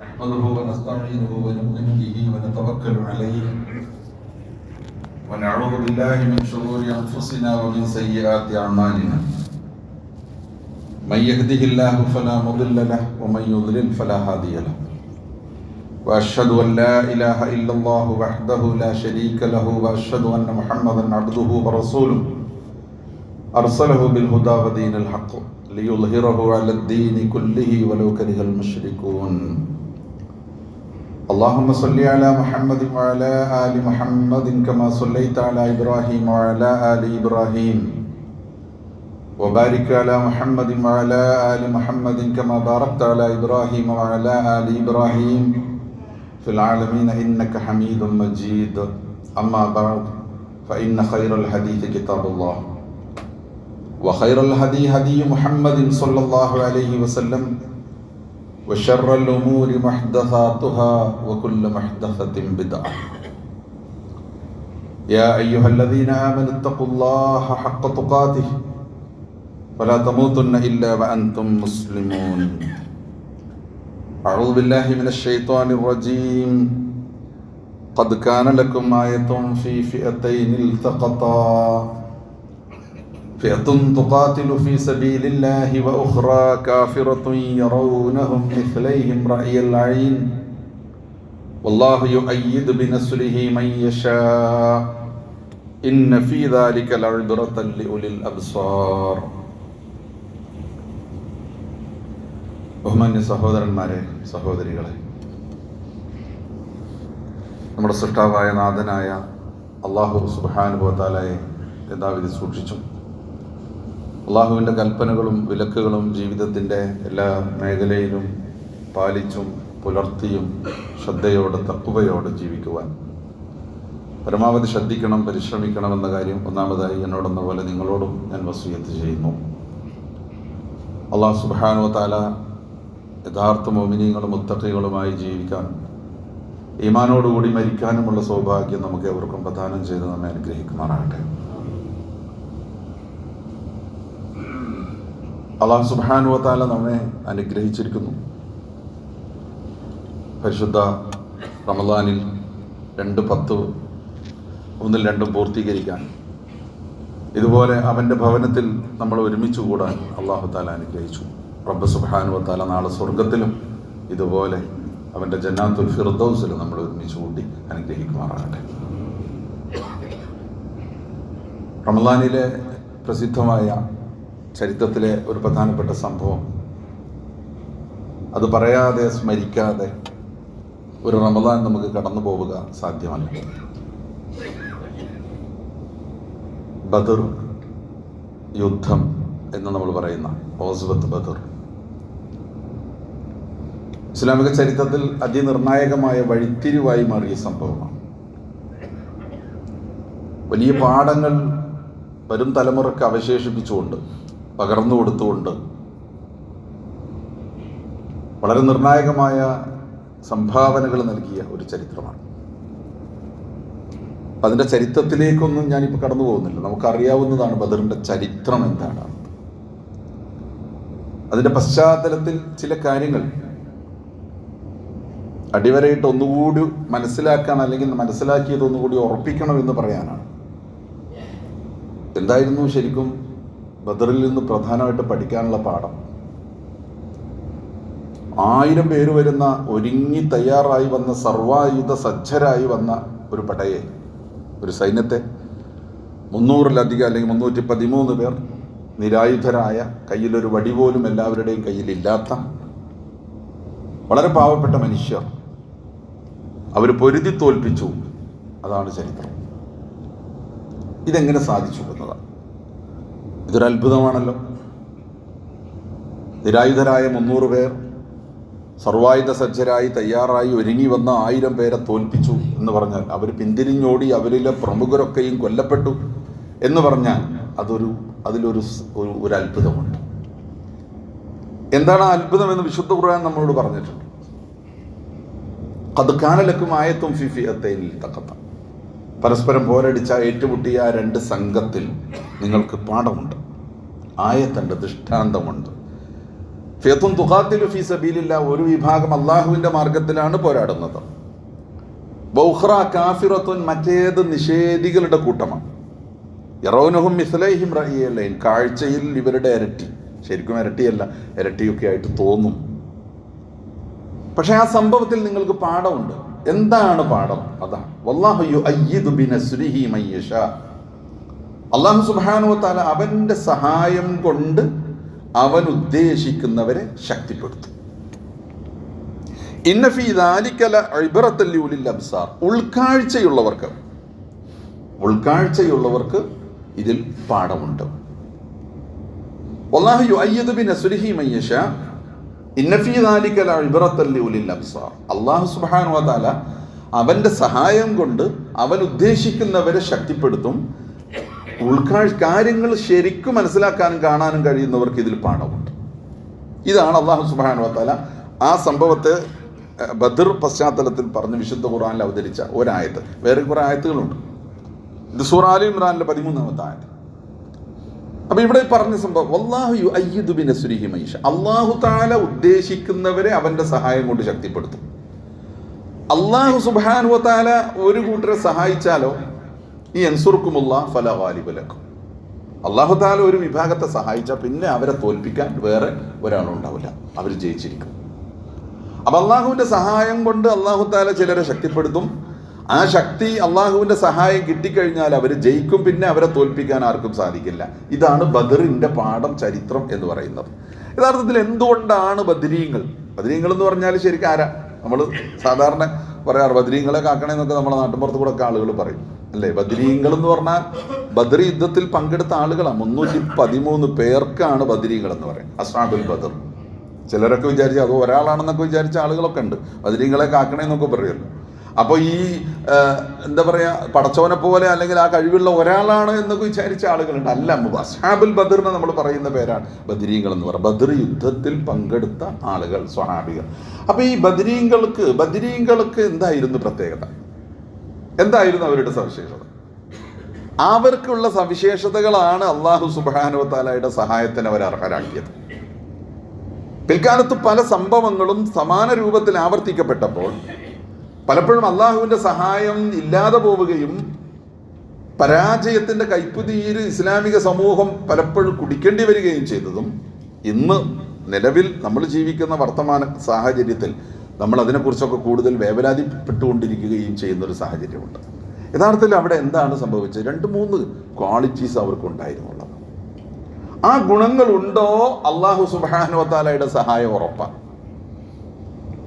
نحمده ونستعينه ونؤمن به ونتوكل عليه ونعوذ بالله من شرور أنفسنا ومن سيئات أعمالنا. من يهده الله فلا مضل له ومن يضلل فلا هادي له. وأشهد أن لا إله إلا الله وحده لا شريك له وأشهد أن محمدا عبده ورسوله أرسله بالهدى ودين الحق ليظهره على الدين كله ولو كره المشركون. اللهم صل على محمد وعلى آل محمد كما صليت على إبراهيم وعلى آل إبراهيم وبارك على محمد وعلى آل محمد كما باركت على إبراهيم وعلى آل إبراهيم في العالمين إنك حميد مجيد. أما بعد فإن خير الحديث كتاب الله وخير الهدي هدي محمد صلى الله عليه وسلم وشر الأمور محدثاتها وكل محدثة بدعة. يا أيها الذين آمنوا اتقوا الله حق تقاته ولا تموتن إلا وأنتم مسلمون. أعوذ بالله من الشيطان الرجيم. قد كان لكم آية في فئتين التقطا فئة تقاتل في سبيل الله وأخرى كافرة يرونهم مثليهم رأي العين والله يؤيد بنصره من يشاء إن في ذلك لعبرة لأولي الأبصار. ബഹുമാന്യ സഹോദരന്മാരെ, സഹോദരികളെ, നമ്മുടെ സൃഷ്ടാവായ നാഥനായ അല്ലാഹു സുബ്ഹാനഹു വ തആലയെ യഥാവിധി സൂക്ഷിച്ചും അള്ളാഹുവിൻ്റെ കൽപ്പനകളും വിലക്കുകളും ജീവിതത്തിൻ്റെ എല്ലാ മേഖലയിലും പാലിച്ചും പുലർത്തിയും ശ്രദ്ധയോടെ തഖ്വയോടെ ജീവിക്കുവാൻ പരമാവധി ശ്രദ്ധിക്കണം, പരിശ്രമിക്കണമെന്ന കാര്യം ഒന്നാമതായി എന്നോടെന്ന പോലെ നിങ്ങളോടും ഞാൻ വസിയത്ത് ചെയ്യുന്നു. അല്ലാഹു സുബ്ഹാനഹു വ തആല യഥാർത്ഥ മുഅ്മിനീങ്ങളും മുത്തഖീകളുമായി ജീവിക്കാൻ, ഈമാനോടുകൂടി മരിക്കാനുമുള്ള സൗഭാഗ്യം നമുക്ക് എവർക്കും പ്രദാനം ചെയ്ത് നമ്മെ അനുഗ്രഹിക്കുമാറാകട്ടെ. അല്ലാഹു സുബ്ഹാനഹു വ തആല നമ്മെ അനുഗ്രഹിച്ചിരിക്കുന്നു. പരിശുദ്ധ റമദാനിൽ 2-10 ഒന്നിൽ രണ്ടും പൂർത്തീകരിക്കാൻ, ഇതുപോലെ അവൻ്റെ ഭവനത്തിൽ നമ്മൾ ഒരുമിച്ച് കൂടാൻ അല്ലാഹു തആല അനുഗ്രഹിച്ചു. റബ്ബ് സുബ്ഹാനഹു വ തആല നാളെ സ്വർഗത്തിലും ഇതുപോലെ അവൻ്റെ ജന്നാത്തുൽ ഫിർദൗസിലും നമ്മൾ ഒരുമിച്ച് കൂടി അനുഗ്രഹിക്കുമാറാകട്ടെ. റമദാനിലെ പ്രസിദ്ധമായ ചരിത്രത്തിലെ ഒരു പ്രധാനപ്പെട്ട സംഭവം, അത് പറയാതെ സ്മരിക്കാതെ ഒരു റമദാൻ നമുക്ക് കടന്നു പോവുക സാധ്യമല്ല. ബദർ യുദ്ധം എന്ന് നമ്മൾ പറയുന്ന ഗസ്വത്ത് ബദർ ഇസ്ലാമിക ചരിത്രത്തിൽ അതിനിർണായകമായ വഴിത്തിരിവായി മാറിയ സംഭവമാണ്. വലിയ പാഠങ്ങൾ വരും തലമുറയ്ക്ക് അവശേഷിപ്പിച്ചുകൊണ്ട്, പകർന്നു കൊടുത്തുകൊണ്ട് വളരെ നിർണായകമായ സംഭാവനകൾ നൽകിയ ഒരു ചരിത്രമാണ്. അതിൻ്റെ ചരിത്രത്തിലേക്കൊന്നും ഞാനിപ്പോൾ കടന്നു പോകുന്നില്ല. നമുക്കറിയാവുന്നതാണ് ബദറിൻ്റെ ചരിത്രം എന്താണ്. അതിൻ്റെ പശ്ചാത്തലത്തിൽ ചില കാര്യങ്ങൾ അടിവരയിട്ട് ഒന്നുകൂടി മനസ്സിലാക്കാൻ, അല്ലെങ്കിൽ മനസ്സിലാക്കിയത് ഒന്നുകൂടി ഉറപ്പിക്കണമെന്ന് പറയാനാണ്. എന്തായിരുന്നു ശരിക്കും ബദറിൽ നിന്ന് പ്രധാനമായിട്ട് പഠിക്കാനുള്ള പാഠം? 1000 പേര് വരുന്ന, ഒരുങ്ങി തയ്യാറായി വന്ന, സർവായുധ സജ്ജരായി വന്ന ഒരു പടയെ, ഒരു സൈന്യത്തെ 300-ലധികം അല്ലെങ്കിൽ 313 പേർ നിരായുധരായ, കയ്യിലൊരു വടി പോലും എല്ലാവരുടെയും കയ്യിലില്ലാത്ത വളരെ പാവപ്പെട്ട മനുഷ്യർ, അവർ പൊരുതി തോൽപ്പിച്ചു. അതാണ് ചരിത്രം. ഇതെങ്ങനെ സാധിച്ചു എന്നതാണ്. ഇതൊരു അത്ഭുതമാണല്ലോ. നിരായുധരായ 300 പേർ സർവായുധ സജ്ജരായി തയ്യാറായി ഒരുങ്ങി വന്ന 1000 പേരെ തോൽപ്പിച്ചു എന്ന് പറഞ്ഞാൽ, അവർ പിന്തിരിഞ്ഞോടി, അവരിലെ പ്രമുഖരൊക്കെയും കൊല്ലപ്പെട്ടു എന്ന് പറഞ്ഞാൽ അതിലൊരു അത്ഭുതമുണ്ട്. എന്താണ് ആ അത്ഭുതം എന്ന് വിശുദ്ധ ഖുർആൻ നമ്മളോട് പറഞ്ഞിട്ടുണ്ട്. ഖദ് കാന ലക്കും ആയത്തുൻ ഫീ ഫിഅത്തൈനിൽ തഖത. പരസ്പരം പോരടിച്ച, ഏറ്റുമുട്ടിയ 2 സംഘത്തിൽ നിങ്ങൾക്ക് പാഠമുണ്ട്, ആയത്തുണ്ട്, ദൃഷ്ടാന്തമുണ്ട്. ഫിയത്തുൻ തുഖാത്തിലു ഫീ സബീലില്ലാ, ഒരു വിഭാഗം അള്ളാഹുവിൻ്റെ മാർഗത്തിലാണ് പോരാടുന്നത്. ബൗഖ്റ കാഫിറത്തുൻ, മറ്റേത് നിഷേധികളുടെ കൂട്ടമാണ്. യറൗനഹും മിസ്ലൈഹിം റഅയൽ ഐൻ, കാഴ്ചയിൽ ഇവരുടെ ഇരട്ടി, ശരിക്കും ഇരട്ടിയല്ല, ഇരട്ടിയൊക്കെ ആയിട്ട് തോന്നും. പക്ഷെ ആ സംഭവത്തിൽ നിങ്ങൾക്ക് പാഠമുണ്ട്. എന്താണ് പാഠം? അതാ വല്ലാഹു യുഅയ്യിദു ബിനസ്രിഹി മൻ യശാ, അല്ലാഹു സുബ്ഹാനഹു വ തആല അവന്റെ സഹായം കൊണ്ട് അവൻ ഉദ്ദേശിക്കുന്നവരെ ശക്തിപ്പെടുത്തും. ഇന്ന ഫീ ദാലിക ലഇബ്റത്തൻ ലിഉലിൽ അബ്സാർ, ഉൾക്കാഴ്ചയുള്ളവർക്ക് ഇതിൽ പാഠമുണ്ട്. വല്ലാഹു യുഅയ്യിദു ബിനസ്രിഹി മൻ യശാ ഇന്ന ഫീ ദാലിക ലഇബ്റത്തൻ ലിഉലിൽ അബ്സാർ, അല്ലാഹു സുബ്ഹാനഹു വ തആല അവന്റെ സഹായം കൊണ്ട് അവൻ ഉദ്ദേശിക്കുന്നവരെ ശക്തിപ്പെടുത്തും. കാര്യങ്ങൾ ശരിക്കും മനസ്സിലാക്കാനും കാണാനും കഴിയുന്നവർക്ക് ഇതിൽ പാഠമുണ്ട്. ഇതാണ് അല്ലാഹു സുബ്ഹാനഹു വ തആല ആ സംഭവത്തെ ബദർ പശ്ചാത്തലത്തിൽ പറഞ്ഞ് വിശുദ്ധ ഖുർആനിൽ അവതരിച്ച ഒരായത്ത്. വേറെ കുറെ ആയത്തുകളുണ്ട്. ഇത് സൂറ ആലി ഇമ്രാനിലെ 13-ാമത്തെ ആയത്ത്. അപ്പൊ ഇവിടെ പറഞ്ഞ സംഭവം വല്ലാഹു യുഅയ്യിദു ബിനസ്രിഹി മൻ യശാ, അല്ലാഹു തആല ഉദ്ദേശിക്കുന്നവരെ അവന്റെ സഹായം കൊണ്ട് ശക്തിപ്പെടുത്തും. അല്ലാഹു സുബ്ഹാനഹു വ തആല ഒരു കൂട്ടരെ സഹായിച്ചാലോ, ഈ യൻസുർക്കുമുല്ലാഹ് ഫലാ ഗാലിബ ലക്കും, അല്ലാഹു തആല ഒരു വിഭാഗത്തെ സഹായിച്ചാൽ പിന്നെ അവരെ തോൽപ്പിക്കാൻ വേറെ ഒരാളുണ്ടാവില്ല, അവർ ജയിച്ചിരിക്കും. അപ്പൊ അള്ളാഹുവിന്റെ സഹായം കൊണ്ട് അല്ലാഹു തആല ചിലരെ ശക്തിപ്പെടുത്തും. ആ ശക്തി, അള്ളാഹുവിന്റെ സഹായം കിട്ടിക്കഴിഞ്ഞാൽ അവർ ജയിക്കും, പിന്നെ അവരെ തോൽപ്പിക്കാൻ ആർക്കും സാധിക്കില്ല. ഇതാണ് ബദറിന്റെ പാഠം, ചരിത്രം എന്ന് പറയുന്നത്. യഥാർത്ഥത്തിൽ എന്തുകൊണ്ടാണ് ബദരീങ്ങൾ എന്ന് പറഞ്ഞാൽ ശരിക്കും ആരാ? നമ്മൾ സാധാരണ പറയാറ് ബദരീങ്ങളെ കാക്കണേന്നൊക്കെ നമ്മുടെ നാട്ടിൻപുറത്ത് കൂടെ ഒക്കെ ആളുകൾ പറയും അല്ലേ. ബദരീങ്ങൾ എന്ന് പറഞ്ഞാൽ ബദർ യുദ്ധത്തിൽ പങ്കെടുത്ത ആളുകളാണ്. 313 പേർക്കാണ് ബദരീങ്ങൾ എന്ന് പറയും, അസ്ഹാബുൽ ബദർ. ചിലരൊക്കെ വിചാരിച്ച് അത് ഒരാളാണെന്നൊക്കെ വിചാരിച്ച ആളുകളൊക്കെ ഉണ്ട്. ബദരീങ്ങളെ കാക്കണേന്നൊക്കെ പറയുമല്ലോ. അപ്പോൾ ഈ എന്താ പറയുക, പടച്ചവനെ പോലെ അല്ലെങ്കിൽ ആ കഴിവുള്ള ഒരാളാണ് എന്നൊക്കെ വിചാരിച്ച ആളുകളുണ്ട്. അല്ല, അസ്ഹാബുൽ ബദറിനെ നമ്മൾ പറയുന്ന പേരാണ് ബദരീങ്ങൾ എന്ന് പറയുക. ബദർ യുദ്ധത്തിൽ പങ്കെടുത്ത ആളുകൾ, സ്വഹാബികൾ. അപ്പോൾ ഈ ബദരീങ്ങൾക്ക് എന്തായിരുന്നു പ്രത്യേകത? എന്തായിരുന്നു അവരുടെ സവിശേഷത? അവർക്കുള്ള സവിശേഷതകളാണ് അല്ലാഹു സുബ്ഹാനഹു വ തആലയുടെ സഹായത്തിന് അവർ അർഹരാക്കിയത്. പിൽക്കാലത്ത് പല സംഭവങ്ങളും സമാന രൂപത്തിൽ ആവർത്തിക്കപ്പെട്ടപ്പോൾ പലപ്പോഴും അള്ളാഹുവിൻ്റെ സഹായം ഇല്ലാതെ പോവുകയും പരാജയത്തിൻ്റെ കൈപ്പുതിയിൽ ഇസ്ലാമിക സമൂഹം പലപ്പോഴും കുടിക്കേണ്ടി വരികയും ചെയ്തതും ഇന്ന് നിലവിൽ നമ്മൾ ജീവിക്കുന്ന വർത്തമാന സാഹചര്യത്തിൽ നമ്മൾ അതിനെക്കുറിച്ചൊക്കെ കൂടുതൽ വേവലാതിപ്പെട്ടുകൊണ്ടിരിക്കുകയും ചെയ്യുന്നൊരു സാഹചര്യമുണ്ട്. യഥാർത്ഥത്തിൽ അവിടെ എന്താണ് സംഭവിച്ചത്? 2-3 ക്വാളിറ്റീസ് അവർക്കുണ്ടായിരുന്നുള്ളത്. ആ ഗുണങ്ങളുണ്ടോ അല്ലാഹു സുബ്ഹാനഹു വ തആലയുടെ സഹായം ഉറപ്പാണ്.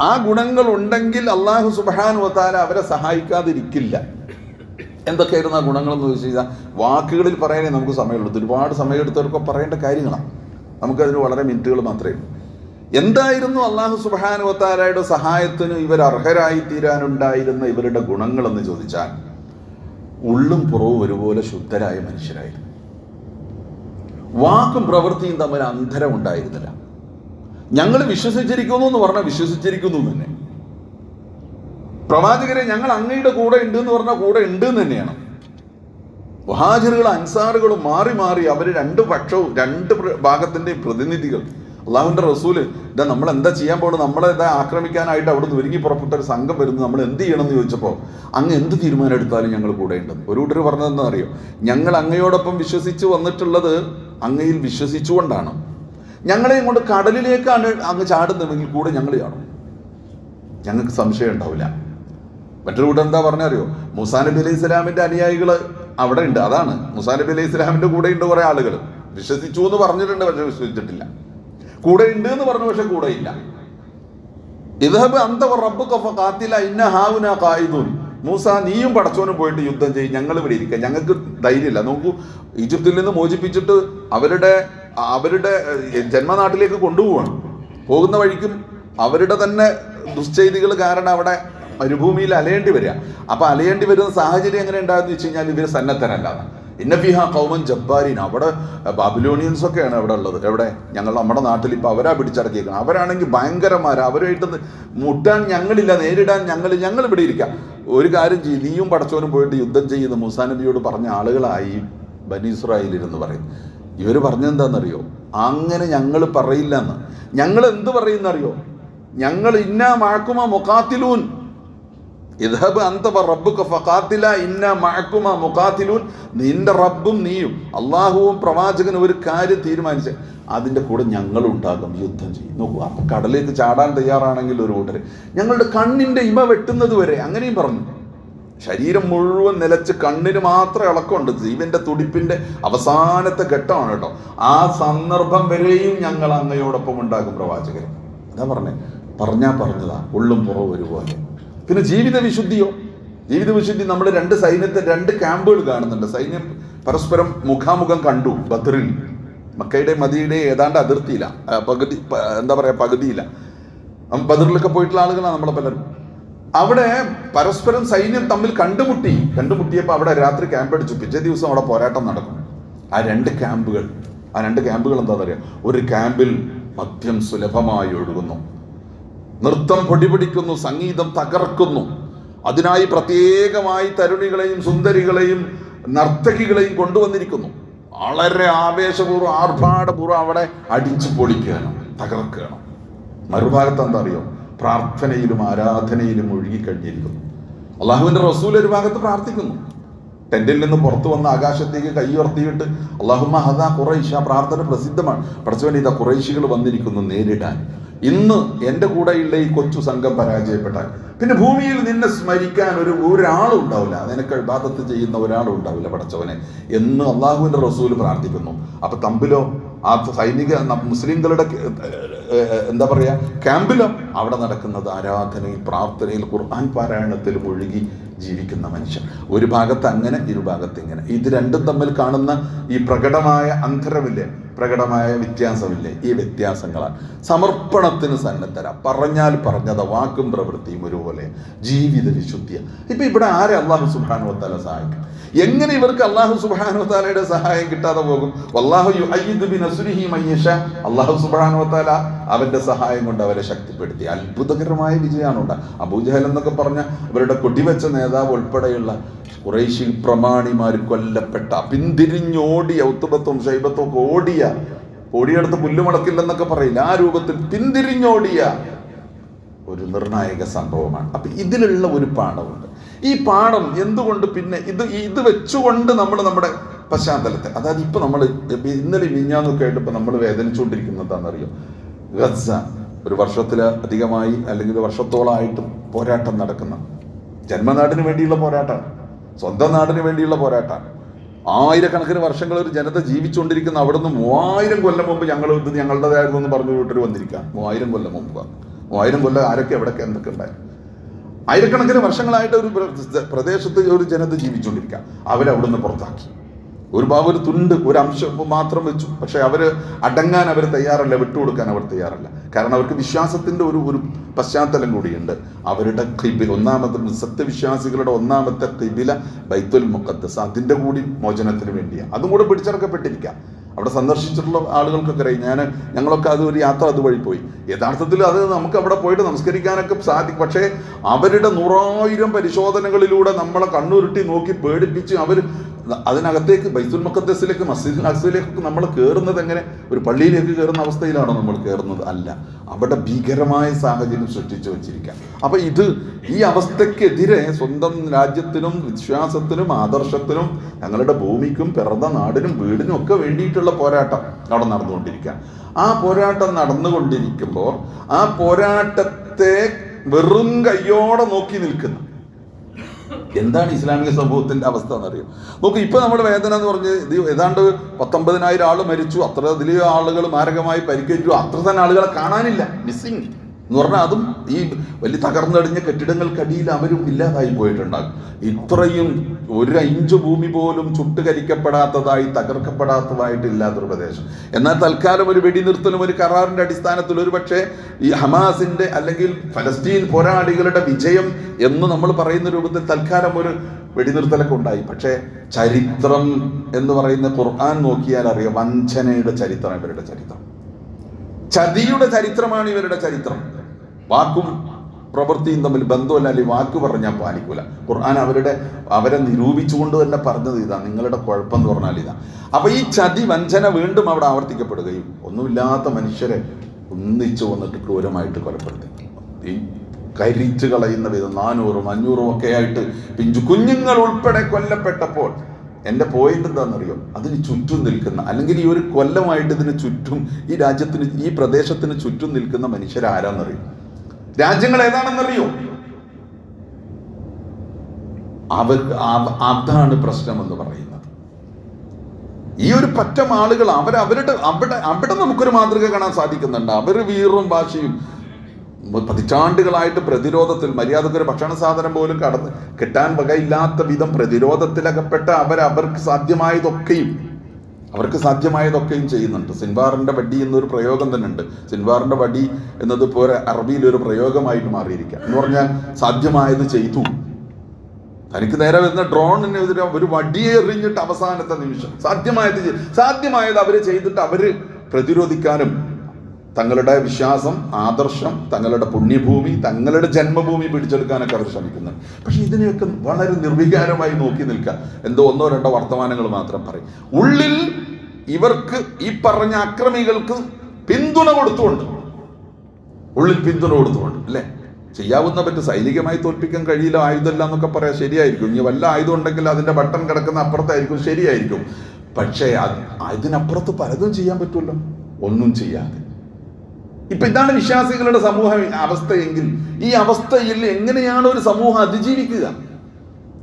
ആ ഗുണങ്ങൾ ഉണ്ടെങ്കിൽ അല്ലാഹു സുബ്ഹാനഹു വ തആല അവരെ സഹായിക്കാതിരിക്കില്ല. എന്തൊക്കെയായിരുന്നു ആ ഗുണങ്ങളെന്ന് ചോദിച്ചു കഴിഞ്ഞാൽ വാക്കുകളിൽ പറയാനേ നമുക്ക് സമയമുള്ളൂ. ഒരുപാട് സമയമെടുത്തവർക്കൊക്കെ പറയേണ്ട കാര്യങ്ങളാണ്. നമുക്കതിന് വളരെ മിനിറ്റുകൾ മാത്രമേ ഉള്ളൂ. എന്തായിരുന്നു അല്ലാഹു സുബ്ഹാനഹു വ തആലയുടെ സഹായത്തിന് ഇവർ അർഹരായി തീരാനുണ്ടായിരുന്ന ഇവരുടെ ഗുണങ്ങളെന്ന് ചോദിച്ചാൽ ഉള്ളും പുറവും ഒരുപോലെ ശുദ്ധരായ മനുഷ്യരായിരുന്നു. വാക്കും പ്രവൃത്തിയും തമ്മിൽ അന്തരം ഉണ്ടായിരുന്നില്ല. ഞങ്ങൾ വിശ്വസിച്ചിരിക്കുന്നു എന്ന് പറഞ്ഞാൽ വിശ്വസിച്ചിരിക്കുന്നു തന്നെ. പ്രവാചകരെ ഞങ്ങൾ അങ്ങയുടെ കൂടെ ഉണ്ട് എന്ന് പറഞ്ഞാൽ കൂടെ ഉണ്ട് എന്ന് തന്നെയാണ്. മുഹാജിറുകളും അൻസാറുകളും മാറി മാറി അവർ രണ്ട് ഭാഗത്തിൻ്റെയും പ്രതിനിധികൾ. അള്ളാഹുവിൻ്റെ റസൂല് ഇതാ നമ്മൾ എന്താ ചെയ്യാൻ പോകുന്നത്, നമ്മളെ ഇതാ ആക്രമിക്കാനായിട്ട് അവിടെ നിന്ന് ഒരുങ്ങി പുറപ്പെട്ട ഒരു സംഘം വരുന്നു, നമ്മൾ എന്ത് ചെയ്യണം എന്ന് ചോദിച്ചപ്പോൾ അങ്ങ് എന്ത് തീരുമാനം എടുത്താലും ഞങ്ങൾ കൂടെ ഉണ്ടെന്ന്. ഒരു കൂട്ടർ പറഞ്ഞതെന്താ അറിയോ? ഞങ്ങൾ അങ്ങയോടൊപ്പം വിശ്വസിച്ച് വന്നിട്ടുള്ളത് അങ്ങയിൽ വിശ്വസിച്ചുകൊണ്ടാണ്. ഞങ്ങളെയും കൊണ്ട് കടലിലേക്കാണ് അങ്ങ് ചാടുന്നതെങ്കിൽ കൂടെ ഞങ്ങൾ ചാടും, ഞങ്ങൾക്ക് സംശയം ഉണ്ടാവില്ല. മറ്റൊരു കൂട്ടം എന്താ പറഞ്ഞറിയോ? മൂസാ നബി അലൈഹി ഇസ്ലാമിൻ്റെ അനുയായികൾ അവിടെ ഉണ്ട്. അതാണ് മൂസാ നബി അലൈഹി ഇസ്ലാമിൻ്റെ കൂടെ ഉണ്ട് കുറേ ആളുകൾ. വിശ്വസിച്ചു എന്ന് പറഞ്ഞിട്ടുണ്ട്, പക്ഷെ വിശ്വസിച്ചിട്ടില്ല. കൂടെ ഉണ്ട് എന്ന് പറഞ്ഞു, പക്ഷെ കൂടെ ഇല്ല. ഇദ്ഹബ് അന്ത റബ്ബുക ഫഖാതില ഇന്ന ഹാഉനാ ഖായിദൂൻ. മൂസ നീയും പടച്ചോനും പോയിട്ട് യുദ്ധം ചെയ്യും, ഞങ്ങൾ ഇവിടെ ഇരിക്കുക, ഞങ്ങൾക്ക് ധൈര്യമില്ല. നോക്കൂ, ഈജിപ്തിൽ നിന്ന് മോചിപ്പിച്ചിട്ട് അവരുടെ ജന്മനാട്ടിലേക്ക് കൊണ്ടുപോവാണ്. പോകുന്ന വഴിക്കും അവരുടെ തന്നെ ദുശ്ചെയ്തികൾ കാരണം അവിടെ മരുഭൂമിയിൽ അലയേണ്ടി വരിക. അപ്പൊ അലയേണ്ടി വരുന്ന സാഹചര്യം എങ്ങനെ ഉണ്ടായെന്ന് വെച്ച് കഴിഞ്ഞാൽ ഇവർ സന്നദ്ധരല്ല. ഇന്നഫിഹ കൗമൻ ജബ്ബാരിൻ, അവിടെ ബാബിലോണിയൻസ് ഒക്കെയാണ് അവിടെ ഉള്ളത്. എവിടെ? നമ്മുടെ നാട്ടിൽ ഇപ്പൊ അവരാ പിടിച്ചടക്കിയേക്കണം. അവരാണെങ്കിൽ ഭയങ്കരന്മാരാ. അവരായിട്ട് മുട്ടാൻ ഞങ്ങളില്ല, നേരിടാൻ ഞങ്ങൾ ഇവിടെ ഇരിക്കാം. ഒരു കാര്യം ചെയ്യും, നീയും പടച്ചോനും പോയിട്ട് യുദ്ധം ചെയ്യുന്ന മൂസാ നബിയോട് പറഞ്ഞ ആളുകളായി ബനി ഇസ്രായേൽ എന്ന് പറയും. ഇവർ പറഞ്ഞെന്താണെന്നറിയോ? അങ്ങനെ ഞങ്ങൾ പറയില്ല എന്ന്. ഞങ്ങൾ എന്ത് പറയുന്നറിയോ? ഞങ്ങൾ ഇന്നാ മഅകുമാ മുഖാത്തിലൂൻ, ഇദ്ഹബ് അൻത വറബ്ബുക ഫഖാതില ഇന്നാ മഅകുമാ മുഖാത്തിലൂൻ. നിന്റെ റബ്ബും നീയും അള്ളാഹുവും പ്രവാചകനും ഒരു കാര്യം തീരുമാനിച്ച് അതിൻ്റെ കൂടെ ഞങ്ങളുണ്ടാകും, യുദ്ധം ചെയ്യും. നോക്കൂ, അപ്പം കടലേക്ക് ചാടാൻ തയ്യാറാണെങ്കിൽ ഒരു കൂട്ടർ, ഞങ്ങളുടെ കണ്ണിൻ്റെ ഇമ വെട്ടുന്നത് വരെ, അങ്ങനെയും പറഞ്ഞു. ശരീരം മുഴുവൻ നിലച്ച് കണ്ണിന് മാത്രം ഇളക്കമുണ്ട്, ജീവന്റെ തുടിപ്പിന്റെ അവസാനത്തെ ഘട്ടമാണ് കേട്ടോ. ആ സന്ദർഭം വരെയും ഞങ്ങൾ അങ്ങയോടൊപ്പം ഉണ്ടാകും പ്രവാചകൻ. അതാ പറഞ്ഞതാ ഉള്ളും പുറവും ഒരുപോലെ. പിന്നെ ജീവിത വിശുദ്ധിയോ? ജീവിത വിശുദ്ധി നമ്മൾ രണ്ട് സൈന്യത്തെ, രണ്ട് ക്യാമ്പുകൾ കാണുന്നുണ്ട്. സൈന്യം പരസ്പരം മുഖാമുഖം കണ്ടു ബദറിൽ. മക്കയുടെ മദീനയുടെ ഏതാണ്ട് അതിർത്തിയില്ല, പകുതിയില്ല. ബദറിലൊക്കെ പോയിട്ടുള്ള ആളുകളാണ് നമ്മളെ പലരും. അവിടെ പരസ്പരം സൈന്യം തമ്മിൽ കണ്ടുമുട്ടിയപ്പോൾ അവിടെ രാത്രി ക്യാമ്പ് അടിച്ചു. പിറ്റേ ദിവസം അവിടെ പോരാട്ടം നടക്കും. ആ രണ്ട് ക്യാമ്പുകൾ എന്താണെന്ന് അറിയാം? ഒരു ക്യാമ്പിൽ മദ്യം സുലഭമായി ഒഴുകുന്നു, നൃത്തം പൊടിപിടിക്കുന്നു, സംഗീതം തകർക്കുന്നു. അതിനായി പ്രത്യേകമായി തരുണികളെയും സുന്ദരികളെയും നർത്തകികളെയും കൊണ്ടുവന്നിരിക്കുന്നു. വളരെ ആവേശപൂർവ്വം ആർഭാടപൂർവ്വം അവിടെ അടിച്ചു പൊളിക്കുകയാണ്, തകർക്കുകയാണ്. മറുഭാഗത്ത് എന്താ അറിയോ? പ്രാർത്ഥനയിലും ആരാധനയിലും ഒഴുകിക്കഴിഞ്ഞിരിക്കുന്നു. അള്ളാഹുവിൻ്റെ റസൂൽ ഒരു ഭാഗത്ത് പ്രാർത്ഥിക്കുന്നു. ടെന്റിൽ നിന്ന് പുറത്തു വന്ന ആകാശത്തേക്ക് കൈ ഉയർത്തിയിട്ട് അല്ലാഹുമ്മ ഹദാ ഖുറൈശ്, ആ പ്രാർത്ഥന പ്രസിദ്ധമാണ്. പടച്ചവനെ, ഇതാ ഖുറൈശികൾ വന്നിരിക്കുന്നു നേരിടാൻ. ഇന്ന് എൻ്റെ കൂടെയുള്ള ഈ കൊച്ചു സംഘം പരാജയപ്പെട്ടാൽ പിന്നെ ഭൂമിയിൽ നിന്നെ സ്മരിക്കാൻ ഒരാളും ഉണ്ടാവില്ല, നിനക്ക് ഇബാദത്ത് ചെയ്യുന്ന ഒരാളും ഉണ്ടാവില്ല പടച്ചവനെ എന്ന് അള്ളാഹുവിൻ്റെ റസൂൽ പ്രാർത്ഥിക്കുന്നു. അപ്പൊ തമ്പിലോ ആ സൈനിക മുസ്ലിംകളുടെ ക്യാമ്പിലോ അവിടെ നടക്കുന്നത് ആരാധനയിൽ, പ്രാർത്ഥനയിൽ, ഖുർആൻ പാരായണത്തിൽ ഒഴുകി ജീവിക്കുന്ന മനുഷ്യൻ. ഒരു ഭാഗത്ത് അങ്ങനെ, ഇരുഭാഗത്ത് ഇങ്ങനെ. ഇത് രണ്ടും തമ്മിൽ കാണുന്ന ഈ പ്രകടമായ അന്തരമില്ലേ, പ്രകടമായ വ്യത്യാസമില്ലേ? ഈ വ്യത്യാസങ്ങളാണ് സമർപ്പണത്തിന് സന്നദ്ധര. പറഞ്ഞത് വാക്കും പ്രവൃത്തിയും ഒരുപോലെ, ജീവിത വിശുദ്ധിയ. ഇപ്പൊ ഇവിടെ ആരെ അല്ലാഹു സുബ്ഹാനഹു വ തആല സഹായിക്കും? എങ്ങനെ ഇവർക്ക് അല്ലാഹു സുബ്ഹാനഹു വ തആലയുടെ സഹായം കിട്ടാതെ പോകും? വല്ലാഹു യുഅയ്യിദു ബിനസ്രിഹി മൻ യശാ. അല്ലാഹു സുബ്ഹാനഹു വ തആല അവന്റെ സഹായം കൊണ്ട് അവരെ ശക്തിപ്പെടുത്തി. അത്ഭുതകരമായ വിജയമാണ് ഉണ്ടായത്. അബൂജഹൽ എന്നൊക്കെ പറഞ്ഞ അവരുടെ കൊടിവെച്ച നേതാവ് ഉൾപ്പെടെയുള്ള ഖുറൈശി പ്രമാണിമാർ കൊല്ലപ്പെട്ട, പിന്തിരിഞ്ഞോടിയ, ഉത്ബത്തും ഷൈബത്തും ഒക്കെ ഓടിയെടുത്ത് പുല്ലുമുളക്കില്ലെന്നൊക്കെ പറയില്ല, ആ രൂപത്തിൽ പിന്തിരിഞ്ഞോടിയ ഒരു നിർണായക സംഭവമാണ്. അപ്പൊ ഇതിലുള്ള ഒരു പാഠമുണ്ട്. ഈ പാഠം എന്തുകൊണ്ട് പിന്നെ ഇത് വെച്ചുകൊണ്ട് നമ്മൾ നമ്മുടെ പശ്ചാത്തലത്തെ, അതായത് ഇപ്പൊ നമ്മൾ ഇന്നലെ മിഞ്ഞാന്നൊക്കെ ആയിട്ട് ഇപ്പൊ നമ്മൾ വേദനിച്ചുകൊണ്ടിരിക്കുന്നതാണെന്നറിയോ? ഗസ ഒരു വർഷത്തിലധികമായി അല്ലെങ്കിൽ വർഷത്തോളമായിട്ട് പോരാട്ടം നടക്കുന്ന, ജന്മനാടിന് വേണ്ടിയുള്ള പോരാട്ടമാണ്, സ്വന്തം നാടിന് വേണ്ടിയുള്ള പോരാട്ടമാണ്. ആയിരക്കണക്കിന് വർഷങ്ങൾ ഒരു ജനത ജീവിച്ചുകൊണ്ടിരിക്കുന്ന അവിടുന്ന് 3000 കൊല്ലം മുമ്പ് ഇത് ഞങ്ങളുടേതായിരുന്നു എന്ന് പറഞ്ഞു കൂട്ടർ വന്നിരിക്കാം. 3000 കൊല്ലം മുമ്പ്, 3000 കൊല്ലം ആരൊക്കെ എവിടെയൊക്കെ എന്തൊക്കെ ഉണ്ടായി? ആയിരക്കണക്കിന് വർഷങ്ങളായിട്ട് ഒരു പ്രദേശത്ത് ഒരു ജനത ജീവിച്ചുകൊണ്ടിരിക്കുക. അവരവിടുന്ന് പുറത്താക്കി. ഒരു തുണ്ട്, ഒരു അംശം മാത്രം വെച്ചു. പക്ഷെ അവർ അടങ്ങാൻ അവർ തയ്യാറല്ല, വിട്ടുകൊടുക്കാൻ അവർ തയ്യാറല്ല. കാരണം അവർക്ക് വിശ്വാസത്തിൻ്റെ ഒരു പശ്ചാത്തലം കൂടിയുണ്ട്. അവരുടെ ഖിബില, ഒന്നാമത്തെ സത്യവിശ്വാസികളുടെ ഒന്നാമത്തെ ഖിബില ബൈത്തുൽ മുഖദ്ദസ്, അതിൻ്റെ കൂടി മോചനത്തിന് വേണ്ടിയാണ്. അതും കൂടെ പിടിച്ചടക്കപ്പെട്ടിരിക്കുക. അവിടെ സന്ദർശിച്ചിട്ടുള്ള ആളുകൾക്കൊക്കെ അറിയാം. ഞങ്ങളൊക്കെ ഒരു യാത്ര അതുവഴി പോയി. യഥാർത്ഥത്തിൽ അത് നമുക്ക് അവിടെ പോയിട്ട് നമസ്കരിക്കാനൊക്കെ സാധിക്കും. പക്ഷേ അവരുടെ 100,000 പരിശോധനകളിലൂടെ നമ്മളെ കണ്ണുരുട്ടി നോക്കി പേടിപ്പിച്ച് അവർ അതിനകത്തേക്ക് ബൈത്തുൽ മുഖദ്ദസിലേക്ക്, മസ്ജിദുൽ അഖ്സയിലേക്ക് നമ്മൾ കയറുന്നത് എങ്ങനെ? ഒരു പള്ളിയിലേക്ക് കയറുന്ന അവസ്ഥയിലാണോ നമ്മൾ കയറുന്നത്? അല്ല, അവിടെ ഭീകരമായ സാഹചര്യം സൃഷ്ടിച്ചു വച്ചിരിക്കാം. അപ്പൊ ഈ അവസ്ഥക്കെതിരെ സ്വന്തം രാജ്യത്തിനും വിശ്വാസത്തിനും ആദർശത്തിനും ഞങ്ങളുടെ ഭൂമിക്കും പിറന്ന നാടിനും വീടിനും ഒക്കെ വേണ്ടിയിട്ടുള്ള പോരാട്ടം അവിടെ നടന്നുകൊണ്ടിരിക്കുക. ആ പോരാട്ടം നടന്നുകൊണ്ടിരിക്കുമ്പോൾ ആ പോരാട്ടത്തെ വെറും കയ്യോടെ നോക്കി നിൽക്കുന്ന എന്താണ് ഇസ്ലാമിക സമൂഹത്തിന്റെ അവസ്ഥ എന്നറിയോ? നോക്കൂ, ഇപ്പൊ നമ്മുടെ വേദന എന്ന് പറഞ്ഞ് ഏതാണ്ട് 19,000 ആൾ മരിച്ചു, അത്ര അതിലെ ആളുകൾ മാരകമായി പരിക്കേറ്റു, അത്ര തന്നെ ആളുകളെ കാണാനില്ല, മിസ്സിങ് എന്ന് പറഞ്ഞാൽ അതും ഈ വലിയ തകർന്നടിഞ്ഞ കെട്ടിടങ്ങൾക്കടിയിൽ അവരും ഇല്ലാതായി പോയിട്ടുണ്ടാകും. ഇത്രയും 1 ഇഞ്ച് ഭൂമി പോലും ചുട്ടുകരിക്കപ്പെടാത്തതായി, തകർക്കപ്പെടാത്തതായിട്ട് ഇല്ലാത്തൊരു പ്രദേശം. എന്നാൽ തൽക്കാലം ഒരു വെടിനിർത്തലും ഒരു കരാറിന്റെ അടിസ്ഥാനത്തിൽ ഒരു പക്ഷേ ഈ ഹമാസിന്റെ അല്ലെങ്കിൽ ഫലസ്തീൻ പോരാളികളുടെ വിജയം എന്ന് നമ്മൾ പറയുന്ന രൂപത്തിൽ തൽക്കാലം ഒരു വെടിനിർത്തലൊക്കെ ഉണ്ടായി. പക്ഷേ ചരിത്രം എന്ന് പറയുന്ന ഖുർആൻ നോക്കിയാൽ അറിയാം, വഞ്ചനയുടെ ചരിത്രം ഇവരുടെ ചരിത്രം, ചതിയുടെ ചരിത്രമാണ് ഇവരുടെ ചരിത്രം. വാക്കും പ്രവൃത്തിയും തമ്മിൽ ബന്ധമല്ല, അല്ലെങ്കിൽ വാക്ക് പറഞ്ഞാൽ പാലിക്കൂല. ഖുർആൻ അവരെ നിരൂപിച്ചുകൊണ്ട് തന്നെ പറഞ്ഞത് ഇതാ, നിങ്ങളുടെ കുഴപ്പം എന്ന് പറഞ്ഞാൽ ഇതാ. അപ്പൊ ഈ ചതി വഞ്ചന വീണ്ടും അവിടെ ആവർത്തിക്കപ്പെടുകയും ഒന്നുമില്ലാത്ത മനുഷ്യരെ ഒന്നിച്ചു വന്നിട്ട് ക്രൂരമായിട്ട് കൊലപ്പെടുത്തി ഈ കരിച്ചു കളയുന്ന വിധം 400, 500 ഒക്കെ ആയിട്ട് പിഞ്ചു കുഞ്ഞുങ്ങൾ ഉൾപ്പെടെ കൊല്ലപ്പെട്ടപ്പോൾ എൻ്റെ പോയിന്റ് എന്താണെന്നറിയോ? അതിന് ചുറ്റും നിൽക്കുന്ന, അല്ലെങ്കിൽ ഈ ഒരു കൊല്ലമായിട്ട് ഇതിന് ചുറ്റും, ഈ രാജ്യത്തിന്, ഈ പ്രദേശത്തിന് ചുറ്റും നിൽക്കുന്ന മനുഷ്യരാരാന്നറിയോ? രാജ്യങ്ങൾ ഏതാണെന്നറിയോ? അതാണ് പ്രശ്നമെന്ന് പറയുന്നത്. ഈ ഒരു പറ്റം ആളുകൾ അവിടെ നമുക്കൊരു മാതൃക കാണാൻ സാധിക്കുന്നുണ്ട്. അവർ വീറും വാശിയും പതിറ്റാണ്ടുകളായിട്ട് പ്രതിരോധത്തിൽ, മര്യാദക്കൊരു ഭക്ഷണ സാധനം പോലും കിട്ടാൻ വകയില്ലാത്ത വിധം പ്രതിരോധത്തിലകപ്പെട്ട അവർക്ക് സാധ്യമായതൊക്കെയും ചെയ്യുന്നുണ്ട്. സിൻവാറിന്റെ വടി എന്നൊരു പ്രയോഗം തന്നെ ഉണ്ട്. സിൻവാറിന്റെ വടി എന്നത് പോലെ അറബിയിലൊരു പ്രയോഗമായിട്ട് മാറിയിരിക്കുക എന്ന് പറഞ്ഞാൽ സാധ്യമായത് ചെയ്തു. തനിക്ക് നേരെ വരുന്ന ഡ്രോണിനെതിരെ ഒരു വടിയെ എറിഞ്ഞിട്ട് അവസാനത്തെ നിമിഷം സാധ്യമായത് അവര് ചെയ്തിട്ട് അവര് പ്രതിരോധിക്കാനും തങ്ങളുടെ വിശ്വാസം, ആദർശം, തങ്ങളുടെ പുണ്യഭൂമി, തങ്ങളുടെ ജന്മഭൂമി പിടിച്ചെടുക്കാനൊക്കെ അവർ ശ്രമിക്കുന്നുണ്ട്. പക്ഷെ ഇതിനെയൊക്കെ വളരെ നിർവികാരമായി നോക്കി നിൽക്കുക, എന്തോ 1-2 വർത്തമാനങ്ങൾ മാത്രം പറയും. ഉള്ളിൽ ഇവർക്ക് ഈ പറഞ്ഞ അക്രമികൾക്ക് പിന്തുണ കൊടുത്തുകൊണ്ട് അല്ലേ, ചെയ്യാവുന്ന പറ്റും. സൈനികമായി തോൽപ്പിക്കാൻ കഴിയില്ല, ആയുധമില്ല എന്നൊക്കെ പറയാം, ശരിയായിരിക്കും. ഇനി വല്ല ആയുധം ഉണ്ടെങ്കിൽ അതിന്റെ ബട്ടൺ കിടക്കുന്ന അപ്പുറത്തായിരിക്കും, ശരിയായിരിക്കും. പക്ഷേ അതിനപ്പുറത്ത് പലതും ചെയ്യാൻ പറ്റുമല്ലോ, ഒന്നും ചെയ്യാതെ. ഇപ്പൊ ഇതാണ് വിശ്വാസികളുടെ സമൂഹ അവസ്ഥയെങ്കിൽ ഈ അവസ്ഥയിൽ എങ്ങനെയാണ് ഒരു സമൂഹം അതിജീവിക്കുക?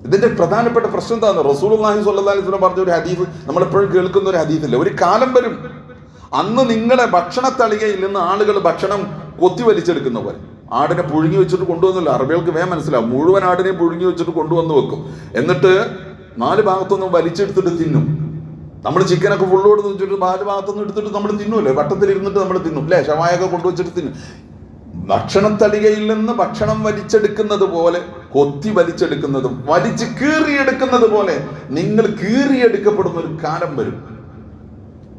ഇതിന്റെ പ്രധാനപ്പെട്ട പ്രശ്നം എന്താണ്? റസൂലുള്ളാഹി സ്വല്ലല്ലാഹി അലൈഹി വസല്ലം പറഞ്ഞ ഒരു ഹദീസ് നമ്മളെപ്പോഴും കേൾക്കുന്ന ഒരു ഹദീസില്ല. ഒരു കാലം വരും, അന്ന് നിങ്ങളെ ഭക്ഷണത്തളികയിൽ നിന്ന് ആളുകൾ ഭക്ഷണം കൊത്തി വലിച്ചെടുക്കുന്ന പോലെ. ആടിനെ പുഴുങ്ങി വെച്ചിട്ട് കൊണ്ടുവന്നില്ല, അറബികൾക്ക് വേഗം മനസ്സിലാവും. മുഴുവൻ ആടിനെയും പുഴുങ്ങി വെച്ചിട്ട് കൊണ്ടുവന്ന് വെക്കും, എന്നിട്ട് 4 ഭാഗത്തൊന്നും വലിച്ചെടുത്തിട്ട് തിന്നും. നമ്മൾ ചിക്കനൊക്കെ ഫുള്ളോട് വെച്ചിട്ട് 4 ഭാഗത്തൊന്നും എടുത്തിട്ട് നമ്മൾ തിന്നൂല്ലേ, വട്ടത്തിൽ ഇരുന്നിട്ട് നമ്മൾ തിന്നും അല്ലേ, ഷവായൊക്കെ കൊണ്ടുവച്ചിട്ട് തിന്നും. ഭക്ഷണത്തളികയിൽ നിന്ന് ഭക്ഷണം വലിച്ചെടുക്കുന്നത് പോലെ, കൊത്തി വലിച്ചെടുക്കുന്നതും വലിച്ച് കീറിയെടുക്കുന്നത് പോലെ നിങ്ങൾ കീറിയെടുക്കപ്പെടുന്ന ഒരു കാലം വരും.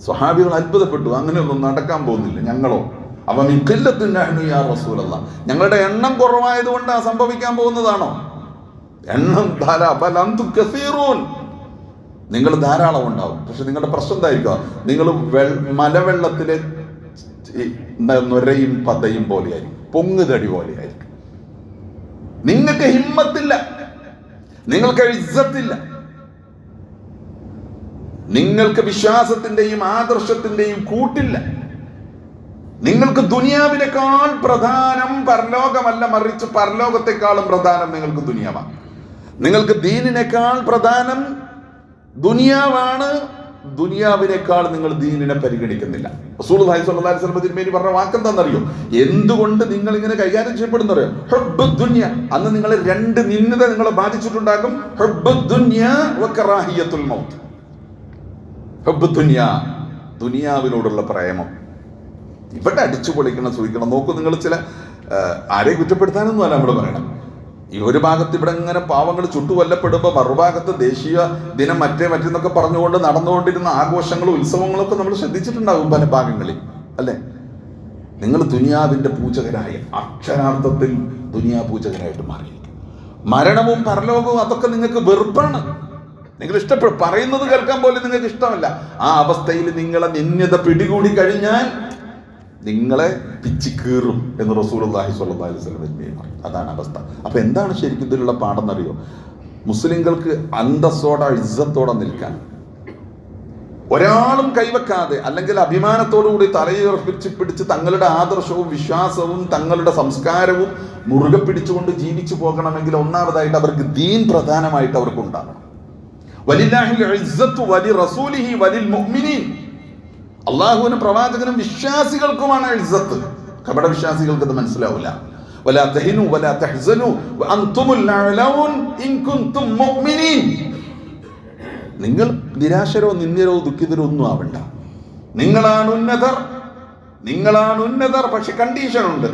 സ്വഹാബികൾ അത്ഭുതപ്പെട്ടു, അങ്ങനെയൊന്നും നടക്കാൻ പോകുന്നില്ല. ഞങ്ങളോ ഞങ്ങളുടെ എണ്ണം കുറവായതുകൊണ്ട് സംഭവിക്കാൻ പോകുന്നതാണോ? എണ്ണം നിങ്ങൾ ധാരാളം ഉണ്ടാവും, പക്ഷെ നിങ്ങളുടെ പ്രശ്നം എന്തായിരിക്കുക? നിങ്ങൾ മലവെള്ളത്തിലെ നൊരയും പതയും പോലെയായിരിക്കും, പൊങ്ങുതടി പോലെയായിരിക്കും. നിങ്ങൾക്ക് ഹിമ്മത്തില്ല, നിങ്ങൾക്ക് ഇസ്സത്തില്ല, നിങ്ങൾക്ക് വിശ്വാസത്തിന്റെയും ആദർശത്തിന്റെയും കൂട്ടില്ല. നിങ്ങൾക്ക് ദുനിയാവിനേക്കാൾ പ്രധാനം പരലോകമല്ല, മറിച്ച് പരലോകത്തെക്കാളും പ്രധാനം നിങ്ങൾക്ക് ദുനിയാവാണ്. നിങ്ങൾക്ക് ദീനിനേക്കാൾ പ്രധാനം ദുനിയാവാണ്, ദുനിയാവിനേക്കാൾ നിങ്ങൾ ദീനിനെ പരിഗണിക്കുന്നില്ല. റസൂലുള്ളാഹി സ്വല്ലല്ലാഹി അലൈഹി വസല്ലം തിരുമേനി പറഞ്ഞ വാക്കെന്താണെന്നറിയോ? എന്തുകൊണ്ട് നിങ്ങൾ ഇങ്ങനെ കൈകാര്യം ചെയ്യപ്പെടുന്നറിയോ? ഹുബ്ബു ദുനിയ. അന്ന് നിങ്ങളെ 2 നിന്ദത നിങ്ങളെ ബാധിച്ചിട്ടുണ്ടാകും. ഹുബ്ബു ദുനിയ വ കറാഹിയത്തുൽ മൗത്ത്. ഹുബ്ബു ദുനിയ, ദുനിയാവിനോടുള്ള പ്രേമം. ഇവിടെ അടിച്ചു പൊളിക്കണം, സൂക്ഷിക്കണം. നോക്കൂ, നിങ്ങൾ ആരെയും കുറ്റപ്പെടുത്താനൊന്നും അല്ല നമ്മൾ പറയണം. ഈ ഒരു ഭാഗത്ത് ഇവിടെ ഇങ്ങനെ പാവങ്ങൾ ചുട്ടുകൊല്ലപ്പെടുമ്പോൾ മറുഭാഗത്ത് ദേശീയ ദിനം മറ്റെന്നൊക്കെ പറഞ്ഞുകൊണ്ട് നടന്നുകൊണ്ടിരുന്ന ആഘോഷങ്ങളും ഉത്സവങ്ങളൊക്കെ നമ്മൾ ശ്രദ്ധിച്ചിട്ടുണ്ടാകും പല ഭാഗങ്ങളിൽ അല്ലേ. നിങ്ങൾ ദുനിയാവിന്റെ പൂജകരായി, അക്ഷരാർത്ഥത്തിൽ ദുനിയാ പൂജകരായിട്ട് മാറിയിരിക്കും. മരണവും പരലോകവും അതൊക്കെ നിങ്ങൾക്ക് വെറുപ്പാണ്. നിങ്ങൾ പറയുന്നത് കേൾക്കാൻ പോലും നിങ്ങൾക്ക് ഇഷ്ടമല്ല. ആ അവസ്ഥയിൽ നിങ്ങളെ നിന്യത പിടികൂടി കഴിഞ്ഞാൽ നിങ്ങളെ പിച്ചി കീറും എന്ന് റസൂലുള്ളാഹി സ്വല്ലല്ലാഹി അലൈഹി വസല്ലം പറഞ്ഞു. അതാണ് അവസ്ഥ. അപ്പൊ എന്താണ് ശരിക്കും ഇതിലുള്ള പാഠമെന്നറിയോ? മുസ്ലിങ്ങൾക്ക് അന്തസ്സോടെ ഇസ്സത്തോടെ നിൽക്കാൻ, ഒരാളും കൈവെക്കാതെ അല്ലെങ്കിൽ അഭിമാനത്തോടുകൂടി തലയുയർപ്പിച്ച് പിടിച്ച് തങ്ങളുടെ ആദർശവും വിശ്വാസവും തങ്ങളുടെ സംസ്കാരവും മുറുകെ പിടിച്ചുകൊണ്ട് ജീവിച്ചു പോകണമെങ്കിൽ ഒന്നാമതായിട്ട് അവർക്ക് ദീൻ പ്രധാനമായിട്ട് അവർക്ക് ഉണ്ടാകണം. വലില്ലാഹിൽ ഇസ്സത്തു വലി റസൂലിഹി വലിൽ മുഅ്മിനീൻ. അള്ളാഹുവിനും പ്രവാചകനും വിശ്വാസികൾക്കുമാണ് ഇസ്സത്ത്. കപട വിശ്വാസികൾക്ക് അത് മനസ്സിലാവില്ല. വലാ തഹിനു വലാ തഹ്സനു വഅൻതുമുൽ അഅലൗൻ ഇൻ കുൻതും മുഅ്മിനീൻ. നിങ്ങൾ നിരാശരോ നിന്ദ്യരോ ദുഃഖിതരോ ഒന്നും ആവണ്ട. നിങ്ങളാണ് ഉന്നതർ. പക്ഷെ കണ്ടീഷൻ ഉണ്ട്.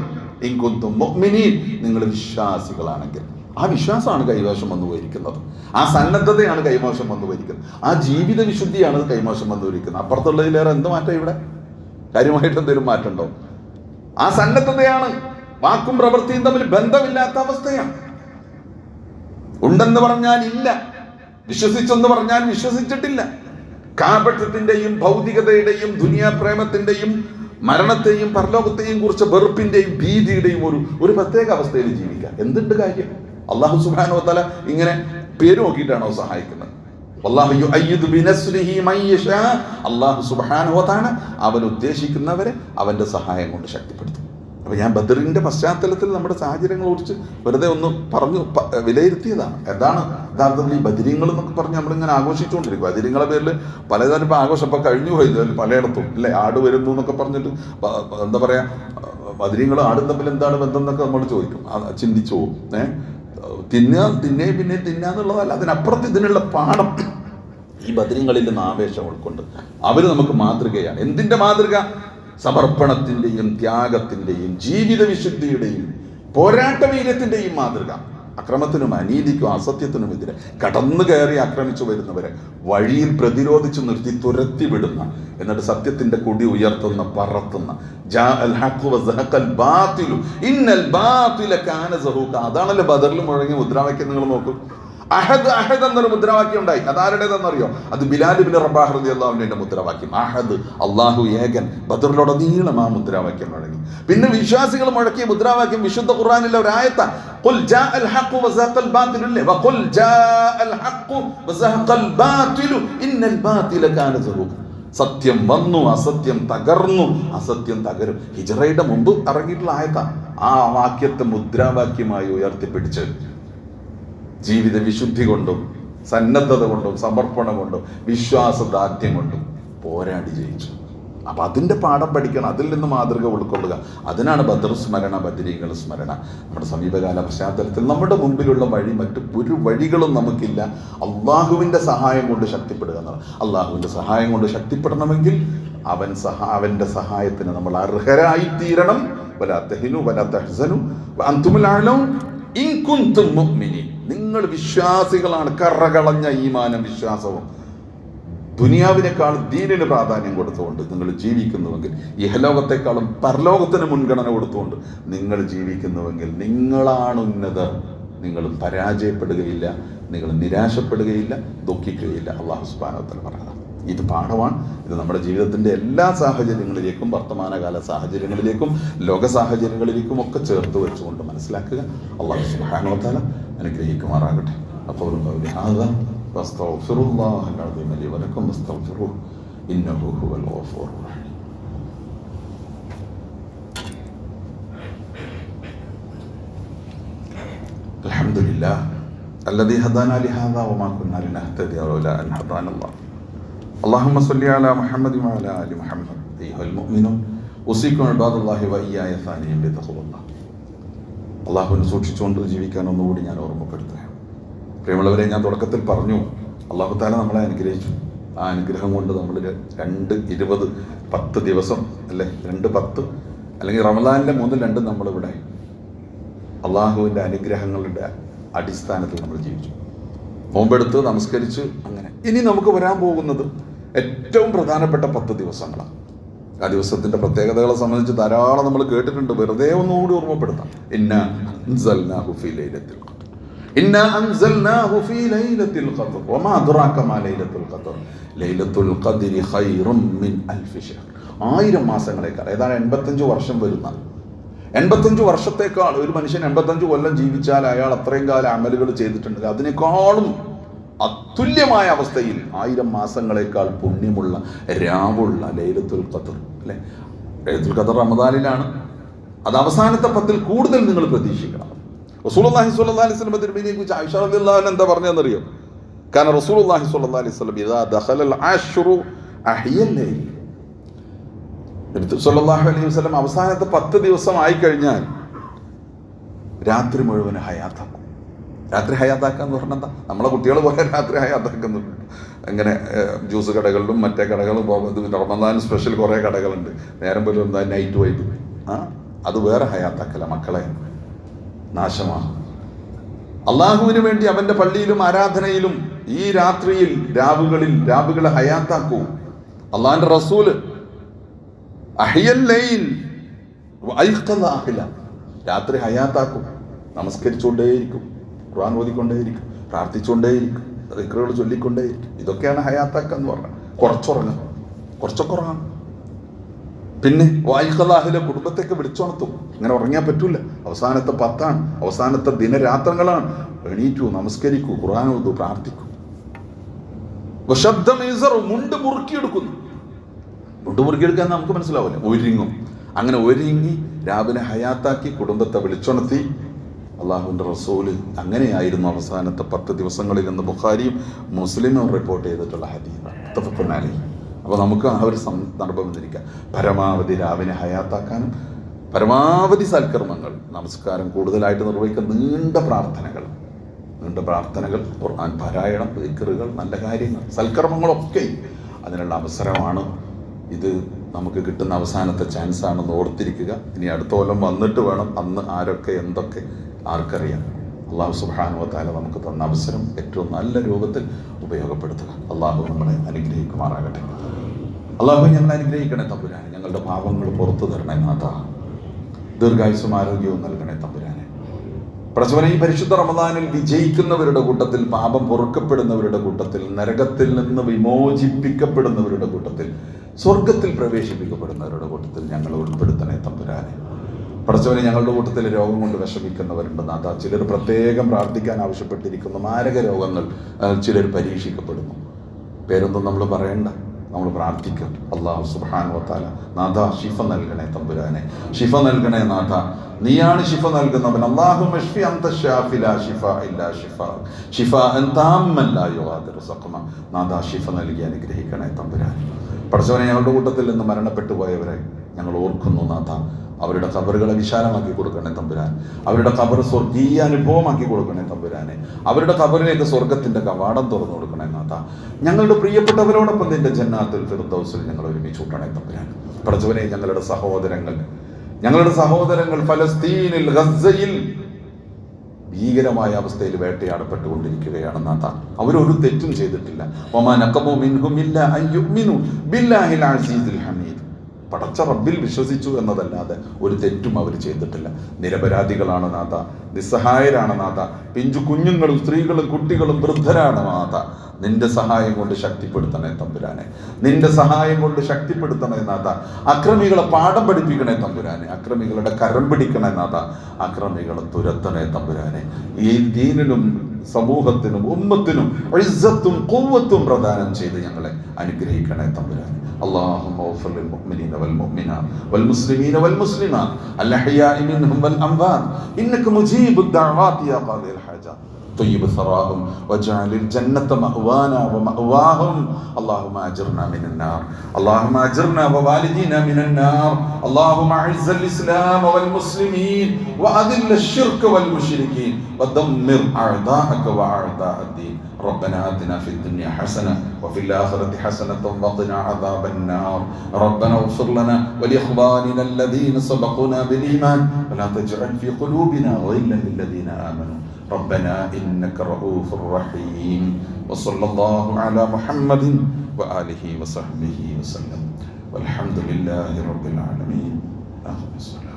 ഇൻ കുൻതും മുഅ്മിനീൻ, നിങ്ങൾ വിശ്വാസികളാണെങ്കിൽ. ആ വിശ്വാസമാണ് കൈവശം വന്നു പോയിരിക്കുന്നത്. ആ സന്നദ്ധതയാണ് കൈമോശം വന്നു പോയിരിക്കുന്നത്. ആ ജീവിത വിശുദ്ധിയാണ് കൈമോശം വന്നു പോയിരിക്കുന്നത്. അപ്പുറത്തുള്ളതിലേറെ എന്ത് മാറ്റം ഇവിടെ? കാര്യമായിട്ട് എന്തെങ്കിലും മാറ്റമുണ്ടോ? ആ സന്നദ്ധതയാണ്. വാക്കും പ്രവൃത്തിയും തമ്മിൽ ബന്ധമില്ലാത്ത അവസ്ഥയാണ്. ഉണ്ടെന്ന് പറഞ്ഞാൽ ഇല്ല, വിശ്വസിച്ചെന്ന് പറഞ്ഞാൽ വിശ്വസിച്ചിട്ടില്ല. കാപട്യത്തിന്റെയും ഭൗതികതയുടെയും ദുനിയാപ്രേമത്തിന്റെയും മരണത്തെയും പരലോകത്തെയും കുറിച്ച് വെറുപ്പിന്റെയും ഭീതിയുടെയും ഒരു പ്രത്യേക അവസ്ഥയിൽ ജീവിക്കുക. എന്തുണ്ട് കാര്യം? അള്ളാഹു സുബ്ഹാനഹു വ തആല ഇങ്ങനെ പേര് നോക്കിയിട്ടാണോ സഹായിക്കുന്നത്? അള്ളാഹു സുബ്ഹാനഹു വ തആല അവൻ ഉദ്ദേശിക്കുന്നവരെ അവന്റെ സഹായം കൊണ്ട് ശക്തിപ്പെടുത്തും. അപ്പൊ ഞാൻ ബദറിന്റെ പശ്ചാത്തലത്തിൽ നമ്മുടെ സാഹചര്യങ്ങളെ കുറിച്ച് വെറുതെ ഒന്ന് പറഞ്ഞു വിലയിരുത്തിയതാണ്. എന്താണ് യഥാർത്ഥത്തിൽ ഈ ബദരീങ്ങൾ എന്നൊക്കെ പറഞ്ഞ് നമ്മളിങ്ങനെ ആഘോഷിച്ചുകൊണ്ടിരിക്കും. ബദരീങ്ങളെ പേരിൽ പലതരം ഇപ്പൊ ആഘോഷം ഇപ്പൊ കഴിഞ്ഞു പോയത് പലയിടത്തും അല്ലെ. ആട് വരുന്നു എന്നൊക്കെ പറഞ്ഞിട്ട് എന്താ പറയാ, ബദരീങ്ങളും ആടും തമ്മിൽ എന്താണ് ബന്ധം എന്നൊക്കെ നമ്മൾ ചോദിക്കും, ചിന്തിച്ചു പോകും. പിന്നെ തിന്നാന്നുള്ളതല്ല, അതിനപ്പുറത്ത് ഇതിനുള്ള പാഠം ഈ ബദരീങ്ങളിൽ നിന്ന് ആവേശം ഉൾക്കൊണ്ട് അവര് നമുക്ക് മാതൃകയാണ്. എന്തിന്റെ മാതൃക? സമർപ്പണത്തിന്റെയും ത്യാഗത്തിന്റെയും ജീവിത വിശുദ്ധിയുടെയും പോരാട്ട വീര്യത്തിന്റെയും മാതൃക. അക്രമത്തിനും അനീതിക്കും അസത്യത്തിനും എതിരെ കടന്നു കയറി ആക്രമിച്ചു വരുന്നവരെ വഴിയിൽ പ്രതിരോധിച്ചു നിർത്തി തുരത്തി വിടുന്ന, എന്നിട്ട് സത്യത്തിന്റെ കൊടി ഉയർത്തുന്ന, പറത്തുന്ന, അതാണല്ലോ ബദറിൽ മുഴങ്ങിയ മുദ്രാവാക്യം. നിങ്ങൾ നോക്കൂ, അഹദ് അഹദ് എന്നൊരു മുദ്രാവാക്യം ഉണ്ടായി. അതാരുടേതെന്നറിയോ? അത് ബിലാൽ ഇബ്നു റബാഹ് റളിയല്ലാഹു അൻഹുവിന്റെ മുദ്രാവാക്യം. അഹദ്, അല്ലാഹു ഏകൻ. ബദറിലുടനീളം ആ മുദ്രാവാക്യം മുഴങ്ങി. പിന്നെ വിശ്വാസികൾ മുഴക്കിയ മുദ്രാവാക്യം വിശുദ്ധ ഖുർആനിലെ ഒരു ആയത്താ. ഖുൽ ജാഅൽ ഹഖ് വസഖൽ ബാതിൽ, വഖുൽ ജാഅൽ ഹഖ് വസഖൽ ബാതിൽ ഇന്നൽ ബാതില കാന സഹൂഖ. സത്യം വന്നു, അസത്യം തകർന്നു, അസത്യം തകരും. ഹിജ്റയുടെ മുമ്പ് ഇറങ്ങിയിട്ടുള്ള ആയത്താ. ആ വാക്യത്തെ മുദ്രാവാക്യമായി ഉയർത്തിപ്പിടിച്ച് ജീവിത വിശുദ്ധി കൊണ്ടും സന്നദ്ധത കൊണ്ടും സമർപ്പണം കൊണ്ടും വിശ്വാസദാർഢ്യം കൊണ്ടും പോരാടി ജയിച്ചു. അപ്പൊ അതിന്റെ പാഠം പഠിക്കണം, അതിൽ നിന്ന് മാതൃക ഉൾക്കൊള്ളുക. അതിനാണ് ബദർ സ്മരണ, ബദരീകൾ സ്മരണ. നമ്മുടെ സമീപകാല പശ്ചാത്തലത്തിൽ നമ്മുടെ മുമ്പിലുള്ള വഴി മറ്റു ഒരു വഴികളും നമുക്കില്ല. അള്ളാഹുവിന്റെ സഹായം കൊണ്ട് ശക്തിപ്പെടുക എന്നാണ്. അള്ളാഹുവിന്റെ സഹായം കൊണ്ട് ശക്തിപ്പെടണമെങ്കിൽ അവന്റെ സഹായത്തിന് നമ്മൾ അർഹരായി തീരണം. വലാ തഹിനു വലാ തഹ്സനു വഅൻതുമുൽ അഅലൗൻ ഇൻ കുൻതും മുഅ്മിനീൻ. നിങ്ങൾ വിശ്വാസികളാണ്. കറകളഞ്ഞ ഈമാനും വിശ്വാസവും ദുനിയാവിനേക്കാൾ ദീനിന് പ്രാധാന്യം കൊടുത്തുകൊണ്ട് നിങ്ങൾ ജീവിക്കുന്നുവെങ്കിൽ, ഇഹലോകത്തെക്കാളും പരലോകത്തിന് മുൻഗണന കൊടുത്തുകൊണ്ട് നിങ്ങൾ ജീവിക്കുന്നുവെങ്കിൽ നിങ്ങളാണ് ഉന്നതർ. നിങ്ങൾ പരാജയപ്പെടുകയില്ല, നിങ്ങൾ നിരാശപ്പെടുകയില്ല, ദുഃഖിക്കുകയില്ല. അല്ലാഹു സുബ്ഹാനഹു വ തആല പറയുന്നത് ഇത് പാഠമാണ്. ഇത് നമ്മുടെ ജീവിതത്തിൻ്റെ എല്ലാ സാഹചര്യങ്ങളിലേക്കും, വർത്തമാനകാല സാഹചര്യങ്ങളിലേക്കും ലോക സാഹചര്യങ്ങളിലേക്കും ഒക്കെ ചേർത്ത് വെച്ചുകൊണ്ട് മനസ്സിലാക്കുക. അല്ലാഹു സുബ്ഹാനഹു വ തആല അനുഗ്രഹിക്കുമാറാകട്ടെ. അപ്പോൾ അസ്തഗ്ഫിറുല്ലാഹൽ അസീം ലി വലക്കും വസ്തഗ്ഫിറുഹു ഇന്നഹു ഹുവൽ ഗഫൂറുർ റഹീം. അൽഹംദുലില്ലാഹ് അല്ലദീ ഹദാനാ ലിഹാദാ വമാ കുന്നാ ലിനഹ്തദിയ ലൗലാ അൻ ഹദാനല്ലാഹ്. اللهم صل على محمد وعلى آل محمد أيها المؤمنون أوصيكم عباد الله وإياي ثانيا بتقوى الله. അള്ളാഹുവിനെ സൂക്ഷിച്ചുകൊണ്ട് ജീവിക്കാൻ ഒന്നുകൂടി ഞാൻ ഓർമ്മപ്പെടുത്തുക. പ്രിയമുള്ളവരെ, ഞാൻ തുടക്കത്തിൽ പറഞ്ഞു അള്ളാഹു തആല നമ്മളെ അനുഗ്രഹിച്ചു. ആ അനുഗ്രഹം കൊണ്ട് നമ്മൾ 10 ദിവസം അല്ലേ, 2-10 അല്ലെങ്കിൽ റമദാനിലെ 3-2 നമ്മളിവിടെ അള്ളാഹുവിൻ്റെ അനുഗ്രഹങ്ങളുടെ അടിസ്ഥാനത്തിൽ നമ്മൾ ജീവിച്ചു, നോമ്പെടുത്ത് നമസ്കരിച്ച്. അങ്ങനെ ഇനി നമുക്ക് വരാൻ പോകുന്നത് ഏറ്റവും പ്രധാനപ്പെട്ട 10 ദിവസങ്ങളാണ്. ആ ദിവസത്തിന്റെ പ്രത്യേകതകളെ സംബന്ധിച്ച് ധാരാളം നമ്മൾ കേട്ടിട്ടുണ്ട്. വെറുതെ ഒന്നുകൂടി ഓർമ്മപ്പെടുത്താം. ഇന്നാ അൻസൽനാഹു ഫീ ലൈലത്തിൽ ഖദ്ർ, ഇന്നാ അൻസൽനാഹു ഫീ ലൈലത്തിൽ ഖദ്ർ വമാ അദ്റാക മാ ലൈലത്തുൽ ഖദ്ർ ലൈലത്തുൽ ഖദ്രി ഖൈറും മിൻ അൽഫി ശഹർ. 1000 മാസങ്ങളേക്കാൾ, ഏതാണ് 85 വർഷം വരുന്ന 85 വർഷത്തേക്കാൾ ഒരു മനുഷ്യൻ 85 കൊല്ലം ജീവിച്ചാൽ അയാൾ അത്രയും കാലം അമലുകൾ ചെയ്തിട്ടുണ്ടെങ്കിൽ അതിനേക്കാളും അതുല്യമായ അവസ്ഥയിൽ 1000 മാസങ്ങളേക്കാൾ പുണ്യമുള്ള രാവുള്ള ലൈലത്തുൽ ഖദ്ർ അല്ലെ. ലൈലത്തുൽ ഖദ്ർ റമദാനിലാണ്. അത് അവസാനത്തെ 10-ൽ കൂടുതൽ നിങ്ങൾ പ്രതീക്ഷിക്കണം. റസൂലുള്ളാഹി സ്വല്ലല്ലാഹി അലൈഹി വസല്ലം തിരുമേനിയെക്കുറിച്ച് ആയിഷ റളിയല്ലാഹു അൻഹ എന്താ പറഞ്ഞതെന്നറിയോ? കാരണം റസൂലുള്ളാഹി സ്വല്ലല്ലാഹി അലൈഹി വസല്ലം ഇദാ ദഖലൽ അശ്റു അഹിയൽ ലൈൽ, നബി സല്ലല്ലാഹു അലൈഹി വസല്ലം അവസാനത്തെ 10 ദിവസം ആയിക്കഴിഞ്ഞാൽ രാത്രി മുഴുവൻ ഹയാത്താക്കും. രാത്രി ഹയാത്താക്കാന്ന് പറഞ്ഞാൽ എന്താ? നമ്മളെ കുട്ടികൾ പോലെ രാത്രി ഹയാത്താക്കുന്നുണ്ട്. അങ്ങനെ ജ്യൂസ് കടകളിലും മറ്റേ കടകളും റമദാൻ സ്പെഷ്യൽ കുറേ കടകളുണ്ട്. നേരം പോലും എന്താ നൈറ്റ് വൈബ്, അത് വേറെ ഹയാത്താക്കല. മക്കളെ നാശമാണ്. അള്ളാഹുവിന് വേണ്ടി അവന്റെ പള്ളിയിലും ആരാധനയിലും ഈ രാത്രിയിൽ രാവുകളെ ഹയാത്താക്കൂ. അള്ളാഹിന്റെ റസൂല് അഹിയൽ ലൈൽ വഅയ്ഖദ അഹ്ല, രാത്രി ഹയാത്താക്കും, നമസ്കരിച്ചുകൊണ്ടേയിരിക്കും, ഖുർആൻ ഓതിക്കൊണ്ടേയിരിക്കും, പ്രാർത്ഥിച്ചുകൊണ്ടേയിരിക്കും, ദിക്റുകൾ ചൊല്ലിക്കൊണ്ടേയിരിക്കും. ഇതൊക്കെയാണ് ഹയാത്താക്കുക എന്ന് പറഞ്ഞാൽ. കുറച്ചൊക്കെ ഉറങ്ങണം. പിന്നെ വായിക്കല്ലാഹിലെ കുടുംബത്തേക്ക് വിളിച്ചുണർത്തും. ഇങ്ങനെ ഉറങ്ങിയാൽ പറ്റൂല. അവസാനത്തെ 10 അവസാനത്തെ ദിനരാത്രങ്ങളാണ്. എണീറ്റു, നമസ്കരിക്കൂ, ഖുർആൻ ഓതൂ, പ്രാർത്ഥിക്കൂ. മുണ്ട് മുറുക്കിയെടുക്കുന്നു. മുണ്ട് മുറുക്കിയെടുക്കാൻ നമുക്ക് മനസ്സിലാവില്ല. ഒരുങ്ങും. അങ്ങനെ ഒരുങ്ങി രാവിലെ ഹയാത്താക്കി കുടുംബത്തെ വിളിച്ചുണർത്തി. അള്ളാഹുവിൻ്റെ റസൂല് അങ്ങനെയായിരുന്നു അവസാനത്തെ 10 ദിവസങ്ങളിൽ എന്ന് ബുഖാരിയും മുസ്ലിമും റിപ്പോർട്ട് ചെയ്തിട്ടുള്ള ഹദീസ്. അപ്പോൾ നമുക്ക് ആ ഒരു സന്ദർഭം എന്നിരിക്കാം. പരമാവധി രാവിലെ ഹയാത്താക്കാനും പരമാവധി സൽക്കർമ്മങ്ങൾ, നമസ്കാരം കൂടുതലായിട്ട് നിർവഹിക്കുന്ന നീണ്ട പ്രാർത്ഥനകൾ, ഖുർആൻ പാരായണം, ദിക്റുകൾ, നല്ല കാര്യങ്ങൾ, സൽക്കർമ്മങ്ങളൊക്കെ അതിനുള്ള അവസരമാണ്. ഇത് നമുക്ക് കിട്ടുന്ന അവസാനത്തെ ചാൻസാണെന്ന് ഓർത്തിരിക്കുക. ഇനി അടുത്ത കൊല്ലം വന്നിട്ട് വേണം അന്ന് ആരൊക്കെ എന്തൊക്കെ ആർക്കറിയാം. അള്ളാഹു സുബ്ഹാനഹു വ തആല നമുക്ക് തന്ന അവസരം ഏറ്റവും നല്ല രൂപത്തിൽ ഉപയോഗപ്പെടുത്തുക. അള്ളാഹു നമ്മളെ അനുഗ്രഹിക്കുമാറാകട്ടെ. അള്ളാഹു ഞങ്ങളെ അനുഗ്രഹിക്കണേ തമ്പുരാനെ. ഞങ്ങളുടെ പാപങ്ങൾ പുറത്തു തരണേ നാഥ. ദീർഘായുസ്സും ആരോഗ്യവും നൽകണേ തമ്പുരാനെ. പടച്ചവനെ, ഈ പരിശുദ്ധ റമദാനിൽ വിജയിക്കുന്നവരുടെ കൂട്ടത്തിൽ, പാപം പൊറുക്കപ്പെടുന്നവരുടെ കൂട്ടത്തിൽ, നരകത്തിൽ നിന്ന് വിമോചിപ്പിക്കപ്പെടുന്നവരുടെ കൂട്ടത്തിൽ, സ്വർഗത്തിൽ പ്രവേശിപ്പിക്കപ്പെടുന്നവരുടെ കൂട്ടത്തിൽ ഞങ്ങളെ ഉൾപ്പെടുത്തണേ തമ്പുരാനെ. പടച്ചവനെ, ഞങ്ങളുടെ കൂട്ടത്തിൽ രോഗം കൊണ്ട് വിഷമിക്കുന്നവരുണ്ട് നാഥ. ചിലർ പ്രത്യേകം പ്രാർത്ഥിക്കാൻ ആവശ്യപ്പെട്ടിരിക്കുന്നു. മാരക രോഗങ്ങൾ ചിലർ പരീക്ഷിക്കപ്പെടുന്നു. പേരൊന്നും നമ്മൾ പറയണ്ട, നമ്മൾ പ്രാർത്ഥിക്കും. അല്ലാഹു സുബ്ഹാനഹു വ തആല നാഥ ശിഫ നൽകണേ തമ്പുരാനെ, ശിഫ നൽകണേ നാഥ. നീയാണ് ശിഫ നൽകുന്നവൻ. അല്ലാഹുമ്മ ശ്ഫി അൻത ശാഫി ലാ ശിഫാ ഇല്ലാ ശിഫാ ശിഫാഅൻ താമ്മൻ ലാ യുഗാദിറു സഖമ. നാഥ ശിഫ നൽകി അനുഗ്രഹിക്കണേ തമ്പുരാനെ. പടച്ചവനെ, ഞങ്ങളുടെ കൂട്ടത്തിൽ നിന്ന് മരണപ്പെട്ടു പോയവരെ ഞങ്ങൾ ഓർക്കുന്നു നാഥ. അവരുടെ ഖബറുകളെ വിശാലമാക്കി കൊടുക്കണേ തമ്പുരാൻ. അവരുടെ ഖബർ സ്വർഗീയ അനുഭവമാക്കി കൊടുക്കണേ തമ്പുരാനെ. അവരുടെ ഖബറിലേക്ക് സ്വർഗത്തിന്റെ കവാടം തുറന്നു കൊടുക്കണേ നാഥ. ഞങ്ങളുടെ പ്രിയപ്പെട്ടവരോടൊപ്പം നിന്റെ ജന്നാത്തുൽ ഫിർദൗസിൽ ഞങ്ങൾ ഒരുമിച്ച് കൂട്ടണേ തമ്പുരാൻ. പടച്ചവനെ, ഞങ്ങളുടെ സഹോദരങ്ങൾ ഫലസ്തീനിൽ, ഗസയിൽ ഭീകരമായ അവസ്ഥയിൽ വേട്ടയാടപ്പെട്ടുകൊണ്ടിരിക്കുകയാണ് നാഥ. അവരൊരു തെറ്റും ചെയ്തിട്ടില്ല. വമാ നഖമു മിൻഹും ഇല്ലാ അൻ യുഅ്മിനു ബില്ലാഹിൽ അസീസിൽ ഹമീദ്. പടച്ച റബ്ബിൽ വിശ്വസിച്ചു എന്നതല്ലാതെ ഒരു തെറ്റും അവർ ചെയ്തിട്ടില്ല. നിരപരാധികളാണ് നാഥ, നിസ്സഹായരാണ് നാഥ. പിഞ്ചു കുഞ്ഞുങ്ങളും സ്ത്രീകളും കുട്ടികളും വൃദ്ധരാണ് നാഥ. നിന്റെ സഹായം കൊണ്ട് ശക്തിപ്പെടുത്തണേ തമ്പുരാനെ, നിന്റെ സഹായം കൊണ്ട് ശക്തിപ്പെടുത്തണേ നാഥ. അക്രമികളെ പാഠം പഠിപ്പിക്കണേ തമ്പുരാനെ, അക്രമികളുടെ കരം പിടിക്കണേ നാഥ, അക്രമികളെ തുരത്തണേ തമ്പുരാനെ. ഈ ദീനിനും സമൂഹത്തിനും ഉമ്മത്തിനും ഇസ്സത്തും ഖുവ്വത്തും പ്രദാനം ചെയ്ത് ഞങ്ങളെ അനുഗ്രഹിക്കണേ തമ്പുരാനെ. اللهم اغفر للمؤمنين والمؤمنات والمسلمين والمسلمات الأحياء منهم والأموات إنك مجيب الدعوات يا قاضي الحاجات. طيب ثراهم واجعل الجنة مأوانا ومأواهم. اللهم أجرنا من النار، اللهم أجرنا ووالدينا من النار. اللهم أعز الإسلام والمسلمين وأذل الشرك والمشركين ودمر أعداءك وأعداء الدين. ربنا آتنا في الدنيا حسنة وفي الآخرة حسنة وقنا عذاب النار. ربنا اغفر لنا ولإخواننا الذين سبقونا بالإيمان ولا تجعل في قلوبنا غلا للذين آمنوا. ربنا إنك رؤوف رحيم. وصلى الله على محمد وآله وصحبه وسلم والحمد لله رب العالمين. آخر الصلاة.